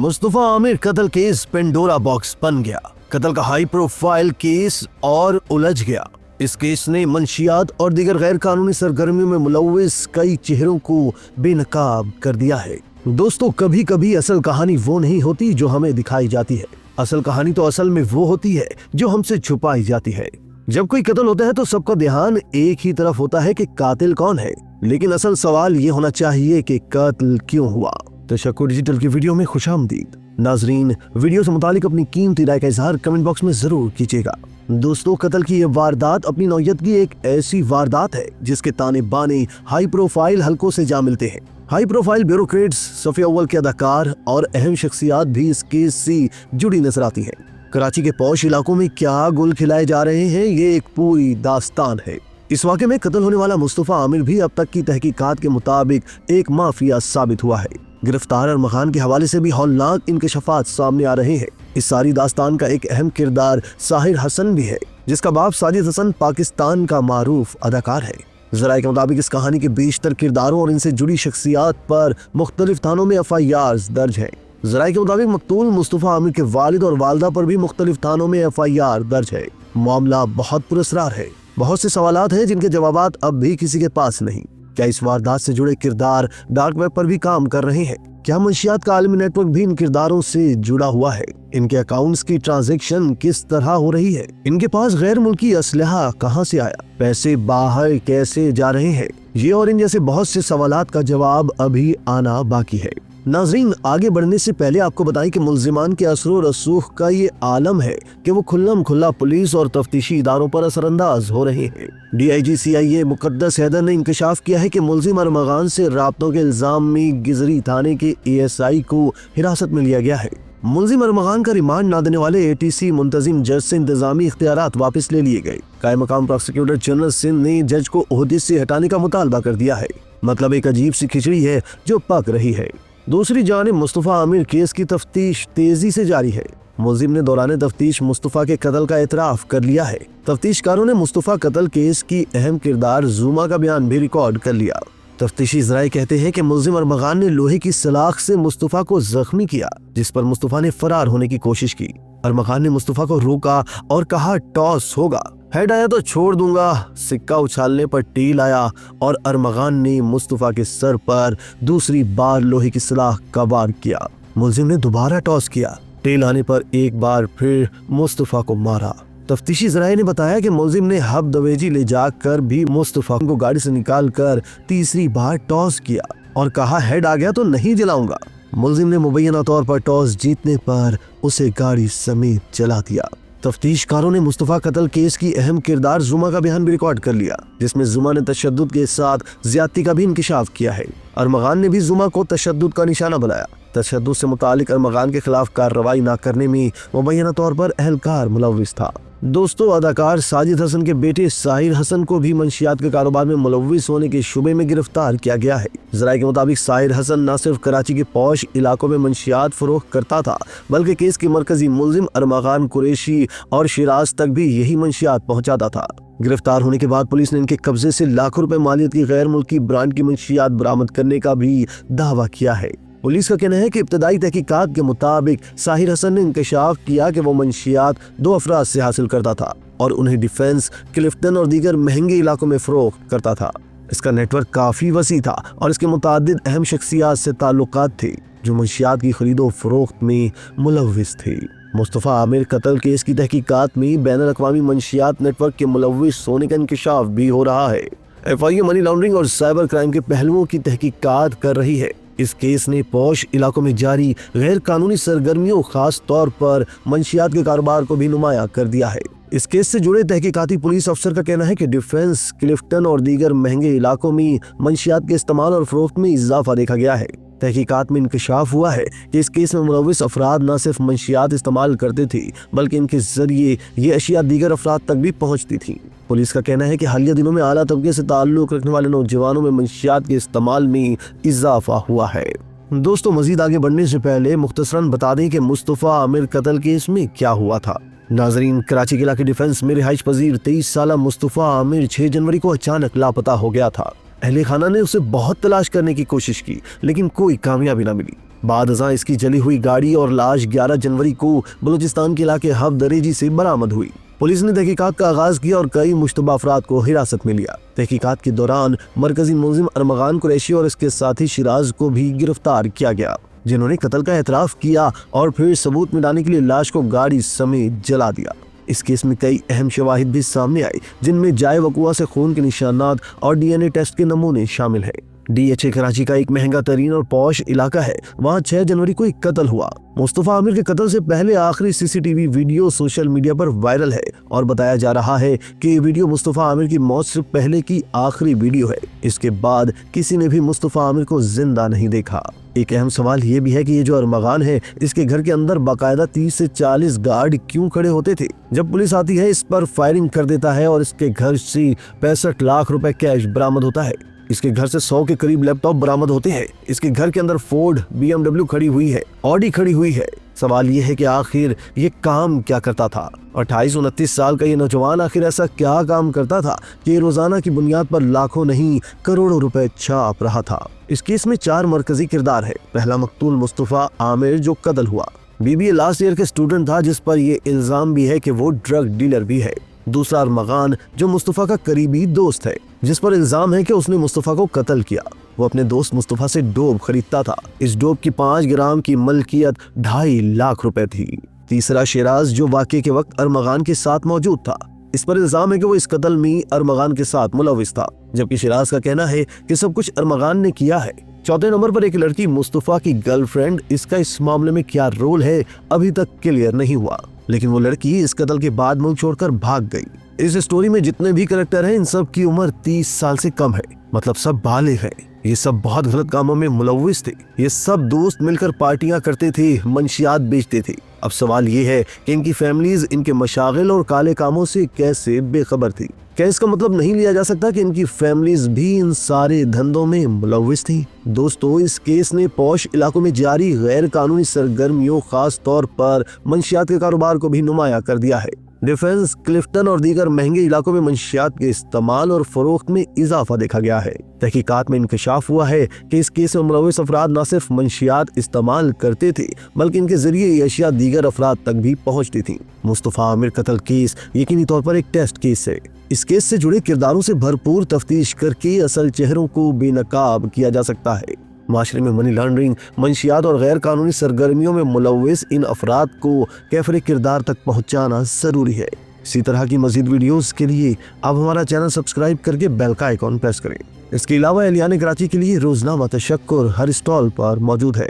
मुस्तफा आमिर कत्ल case Pandora box बन गया। कत्ल का हाई प्रोफाइल केस और उलझ गया। इस केस ने मंशियात और दीगर गैर कानूनी सरगर्मियों में मुलव्विस कई चेहरों को बेनकाब कर दिया है। दोस्तों, कभी कभी असल कहानी वो नहीं होती जो हमें दिखाई जाती है। असल कहानी तो असल में वो होती है जो हमसे छुपाई जाती है। जब कोई कत्ल होता है तो सबका ध्यान एक ही तरफ होता है कि कातिल कौन है, लेकिन असल सवाल ये होना चाहिए कि कत्ल क्यों हुआ। तशक्कुर डिजिटल की वीडियो में खुशामदीद। नाजरीन, वीडियो से मुतालिक अपनी कीमती राय का इजहार कमेंट बॉक्स में जरूर कीजिएगा। दोस्तों, कत्ल की यह वारदात अपनी नौयत की एक ऐसी वारदात है जिसके ताने बाने हाई प्रोफाइल हलकों से जा मिलते हैं। हाई प्रोफाइल ब्यूरोक्रेट्स, सफ़े अव्वल के अदाकार और अहम शख्सियात भी इस केस से जुड़ी नजर आती हैं। कराची के पौश इलाकों में क्या गुल खिलाए जा रहे हैं, ये एक पूरी दास्तान है। इस वाक़े में कत्ल होने वाला मुस्तफा आमिर भी अब तक की तहकीकात के मुताबिक एक माफिया साबित हुआ है। गिरफ्तार अरमगान के हवाले से भी हौलनाक इंकशाफात सामने आ रहे हैं। इस सारी दास्तान का एक अहम किरदार साहिर हसन भी है, जिसका बाप साजिद हसन पाकिस्तान का मारूफ अदाकार है। ज़राए के मुताबिक इस कहानी के बेशतर किरदारों और इनसे जुड़ी शख्सियात पर मुख्तलिफ थानों में FIRs दर्ज हैं। ज़राए के मुताबिक मकतूल मुस्तफा आमिर के वालिद और वालदा पर भी मुख्तलिफ थानों में FIR दर्ज है। मामला बहुत पुरस्कार है। बहुत से सवालात हैं जिनके जवाबात अब भी किसी के पास नहीं। क्या इस वारदात से जुड़े किरदार डार्क वेब पर भी काम कर रहे हैं? क्या मंशियात का आलमी नेटवर्क भी इन किरदारों से जुड़ा हुआ है? इनके अकाउंट्स की ट्रांजैक्शन किस तरह हो रही है? इनके पास गैर मुल्की असलहा कहां से आया? पैसे बाहर कैसे जा रहे हैं? ये और इन जैसे बहुत से सवालात का जवाब अभी आना बाकी है। नाजरीन, आगे बढ़ने से पहले आपको बताएं कि मुल्जिमान के असरो रसूख का ये आलम है कि वो खुल्लम खुल्ला पुलिस और तफ्तीशी इदारों पर असरअंदाज हो रहे हैं। DIG CIA मुकद्दस हैदर ने इंकशाफ किया है कि मुल्जिम अरमगान से राब्तों के इल्जाम में गिजरी थाने के ASI को हिरासत में लिया गया है। मुल्जिम अरमगान का रिमांड ना देने वाले ATC मुंतजिम जज से इंतजामी इख्तियारात वापस ले लिए गए। कायम मकाम प्रोसिक्यूटर जनरल सिंध ने जज को ओहदे से हटाने का मुतालबा कर दिया है। मतलब एक अजीब सी खिचड़ी है जो पक रही है। दूसरी जानिब मुस्तफा आमिर केस की तफ्तीश तेजी से जारी है। मुल्जिम ने दौरान तफ्तीश मुस्तफा के कत्ल का एतराफ कर लिया है। तफ्तीशकारों ने मुस्तफा कत्ल केस की अहम किरदार जुमा का बयान भी रिकॉर्ड कर लिया। तफ्तीशी ज़राए कहते हैं कि मुल्जिम अरमगान ने लोहे की सलाख से मुस्तफा को जख्मी किया, जिस पर मुस्तफा ने फरार होने की कोशिश की। अरमगान ने मुस्तफा को रोका और कहा टॉस होगा, हेड आया तो छोड़ दूंगा। सिक्का उछालने पर टेल आया और अरमगान ने मुस्तफा के सर पर दूसरी बार लोहे की सलाख का वार किया। मुल्जिम ने दोबारा टॉस किया। टेल आने पर एक बार फिर मुस्तफा को मारा। तफ्तीशी ज़राए ने बताया कि मुल्जिम ने हब दवेजी ले जाकर भी मुस्तफा को गाड़ी से निकाल कर तीसरी बार टॉस किया और कहा हेड आ गया तो नहीं जलाऊंगा। मुल्जिम ने मुबैना तौर पर टॉस जीतने पर उसे गाड़ी समेत जला दिया। तफ्तीशकारों ने मुस्तफा कत्ल केस की अहम किरदार जुमा का बयान भी रिकॉर्ड कर लिया, जिसमें जुमा ने तशद्दुद के साथ ज्यादती का भी इंकशाफ किया है। अरमगान ने भी जुमा को तशद्दुद का निशाना बनाया। तशद्दुद से मुतालिक अरमगान के खिलाफ कार्रवाई न करने में मुबैना तौर पर अहलकार मुलव्विस था। दोस्तों, अदाकार साजिद हसन के बेटे साहिर हसन को भी मंशियात के कारोबार में मुलव्विस होने के शुबे में गिरफ्तार किया गया है। ज़राए के मुताबिक साहिर हसन न सिर्फ कराची के पौश इलाकों में मंशियात फरोख्त करता था, बल्कि केस के मरकजी मुल्जिम अरमगान कुरैशी और शिराज तक भी यही मंशियात पहुंचाता था। गिरफ्तार होने के बाद पुलिस ने इनके कब्जे से लाखों रुपए मालियत की गैर मुल्की ब्रांड की मंशियात बरामद करने का भी दावा किया है। पुलिस का कहना है कि इब्तदाई तहकीकात के मुताबिक साहिर हसन ने इंकशाफ किया कि वो मंशियात 2 अफराद से हासिल करता था और उन्हें डिफेंस, क्लिफ्टन और दीगर महंगे इलाकों में फरोख्त करता था। इसका नेटवर्क काफी वसी था और इसके मुतादिद अहम शख्सियात से ताल्लुकात थे जो मंशियात की खरीदो फरोख्त में मुलव्विस थे। मुस्तफा आमिर कत्ल केस की तहकीकात में बैनुल अक़वामी मंशियात नेटवर्क के मुलव्विस होने का इंकशाफ भी हो रहा है। FIA मनी लॉन्ड्रिंग और साइबर क्राइम के पहलुओं की तहकीकात कर रही है। इस केस ने पौश इलाकों में जारी गैर कानूनी सरगर्मियों, खास तौर पर मंशियात के कारोबार को भी नुमाया कर दिया है। इस केस से जुड़े तहकीकाती पुलिस अफसर का कहना है कि डिफेंस, क्लिफ्टन और दीगर महंगे इलाकों में मंशियात के इस्तेमाल और फरोख्त में इजाफा देखा गया है। तहकीकात में इंकशाफ हुआ है कि इस केस में मुलव्विस अफराद न सिर्फ मंशियात इस्तेमाल करते थे, बल्कि इनके जरिए ये अशिया दीगर अफराद तक भी पहुंचती थी। पुलिस का कहना है कि हालिया दिनों में आला तबके से ताल्लुक रखने वाले नौजवानों में मंशियात के इस्तेमाल में इजाफा हुआ है। दोस्तों, मजीद आगे बढ़ने से पहले मुख्तसरन बता दें कि मुस्तफा आमिर कत्ल केस में क्या हुआ था। नाजरीन, कराची के इलाके डिफेंस में रिहाइश पजीर 23 साला मुस्तफा आमिर 6 जनवरी को अचानक लापता हो गया था। अहले खाना ने उसे बहुत तलाश करने की कोशिश की, लेकिन कोई कामयाबी न मिली। बाद अज़ां इसकी जली हुई गाड़ी और लाश 11 जनवरी को बलूचिस्तान के इलाके हफ्दरेजी से बरामद हुई। पुलिस ने तहकीकात का आगाज किया और कई मुश्तबा अफराद को हिरासत में लिया। तहकीकात के दौरान मरकजी मुलजिम अरमगान कुरैशी और इसके साथी शिराज को भी गिरफ्तार किया गया, जिन्होंने कत्ल का एतराफ किया और फिर सबूत मिटाने के लिए लाश को गाड़ी समेत जला दिया। इस केस में कई अहम शवाहिद भी सामने आए, जिनमें जाए वकुआ से खून के निशानात और DNA टेस्ट के नमूने शामिल हैं। DHA कराची का एक महंगा तरीन और पॉश इलाका है। वहाँ 6 जनवरी को एक कत्ल हुआ। मुस्तफा आमिर के कत्ल से पहले आखिरी CCTV वीडियो सोशल मीडिया पर वायरल है और बताया जा रहा है कि ये वीडियो मुस्तफा आमिर की मौत से पहले की आखिरी वीडियो है। इसके बाद किसी ने भी मुस्तफा आमिर को जिंदा नहीं देखा। एक अहम सवाल ये भी है कि ये जो अरमगान है, इसके घर के अंदर बाकायदा 30 से 40 गार्ड क्यों खड़े होते थे? जब पुलिस आती है, इस पर फायरिंग कर देता है और इसके घर से 65 लाख रुपए कैश बरामद होता है। इसके घर से 100 के करीब लैपटॉप बरामद होते हैं। इसके घर के अंदर फोर्ड, BMW खड़ी हुई है, ऑडी खड़ी हुई है। सवाल ये है कि आखिर ये काम क्या करता था? 28-29 साल का ये नौजवान आखिर ऐसा क्या काम करता था कि रोजाना की बुनियाद पर लाखों नहीं करोड़ों रुपए छाप रहा था? इस केस में 4 मरकजी किरदार है। पहला मकतूल मुस्तफा आमिर जो कत्ल हुआ। BBA लास्ट ईयर के स्टूडेंट था, जिस पर ये इल्जाम भी है कि वो ड्रग डीलर भी है। दूसरा अरमगान जो मुस्तफा का करीबी दोस्त है, जिस पर इल्जाम है कि उसने मुस्तफा को कत्ल किया। वो अपने दोस्त मुस्तफा से डोप खरीदता था। इस डोप की 5 ग्राम की मलकियत 2.5 लाख रुपए थी। तीसरा शिराज जो वाक़े के वक्त अरमगान के साथ मौजूद था। इस पर इल्जाम है कि वो इस कत्ल में अरमगान के साथ मुलविस था, जबकि शिराज का कहना है कि सब कुछ अरमगान ने किया है। चौथे नंबर पर एक लड़की मुस्तफा की गर्लफ्रेंड। इसका इस मामले में क्या रोल है अभी तक क्लियर नहीं हुआ, लेकिन वो लड़की इस कत्ल के बाद मुल्क छोड़कर भाग गई। इस स्टोरी में जितने भी कैरेक्टर हैं, इन सब की उम्र 30 साल से कम है, मतलब सब बालिग हैं। ये सब बहुत गलत कामों में मुलविस थे। ये सब दोस्त मिलकर पार्टियां करते थे, मंशियात बेचते थे। अब सवाल ये है कि इनकी फैमिलीज इनके मशागिल और काले कामों से कैसे बेखबर थी? क्या इसका मतलब नहीं लिया जा सकता कि इनकी फैमिलीज भी इन सारे धंधों में मुलविस थी? दोस्तों, इस केस ने पॉश इलाकों में जारी गैर कानूनी सरगर्मियों, खास तौर पर मंशियात के कारोबार को भी नुमाया कर दिया है। डिफेंस, क्लिफ्टन और दीगर महंगे इलाकों में मंशियात के इस्तेमाल और फरोख्त में इजाफा देखा गया है। तहकीकात में इंकशाफ हुआ है कि इस केस में मुलविस अफराद न सिर्फ मंशियात इस्तेमाल करते थे, बल्कि इनके जरिए ये अशिया दीगर अफराद तक भी पहुंचती थी। मुस्तफा आमिर कत्ल केस यकीनी तौर पर एक टेस्ट केस है। इस केस से जुड़े किरदारों से भरपूर तफ्तीश करके असल चेहरों को बेनकाब किया जा सकता है। माशरे में मनी लॉन्ड्रिंग, मंशियात और गैर कानूनी सरगर्मियों में मुलविस इन अफराद को कैफरे किरदार तक पहुंचाना जरूरी है। इसी तरह की मजीद वीडियोस के लिए आप हमारा चैनल सब्सक्राइब करके बेल का आइकॉन प्रेस करें। इसके अलावा एहलियान कराची के लिए रोजनामा तशक्कुर हर स्टॉल पर मौजूद है।